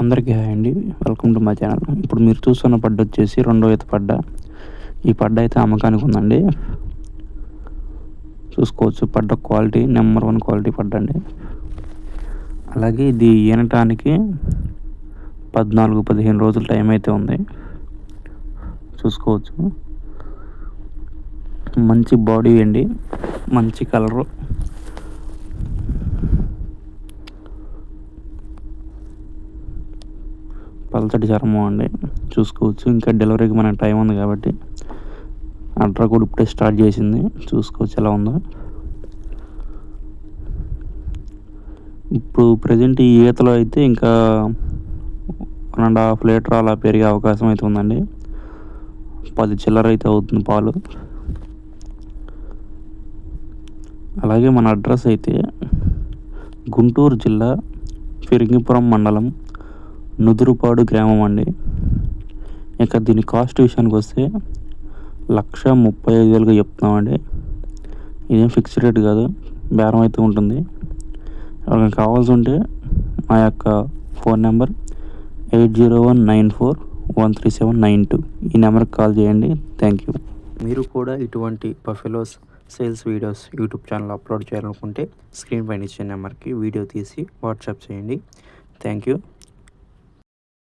అందరికీ హాయ్ అండి. Welcome to my channel. ఇప్పుడు మీరు చూస్తున్న పడ్డ వచ్చేసి రెండో ఈత పడ్డ. ఈ పడ్డ అయితే అమ్మకానికి ఉందండి. చూసుకోవచ్చు, పడ్డ క్వాలిటీ నెంబర్ 1 క్వాలిటీ పడ్డ అండి. అలాగే ఇది ఈనటానికి 14-15 రోజులు టైం అయితే ఉంది. చూసుకోవచ్చు, మంచి బాడీ అండి, మంచి కలరు, పల్చటి చర్మం అండి. చూసుకోవచ్చు, ఇంకా డెలివరీకి మనకు టైం ఉంది కాబట్టి అడ్ర కూడా ఇప్పుడే స్టార్ట్ చేసింది. చూసుకోవచ్చు ఎలా ఉందో. ఇప్పుడు ప్రజెంట్ ఈ ఈతలో అయితే ఇంకా 1.5 లీటర్ అలా పెరిగే అవకాశం అయితే ఉందండి. 10 చిల్లర అయితే అవుతుంది పాలు. అలాగే మన అడ్రస్ అయితే గుంటూరు జిల్లా ఫిరంగిపురం మండలం నుదురుపాడు గ్రామం అండి. ఇక దీని కాస్ట్ విషయానికి వస్తే 1,35,000 చెప్తున్నామండి. ఇదేం ఫిక్స్డ్ రేట్ కాదు, బేరం అయితే ఉంటుంది. ఎవరికైనా కావాల్సి ఉంటే మా యొక్క ఫోన్ నెంబర్ 8019413792 ఈ నెంబర్కి కాల్ చేయండి. Thank you. మీరు కూడా ఇటువంటి buffaloes sales videos YouTube channel upload చేయాలనుకుంటే స్క్రీన్ పైన ఇచ్చే నెంబర్కి వీడియో తీసి వాట్సాప్ చేయండి. Thank you.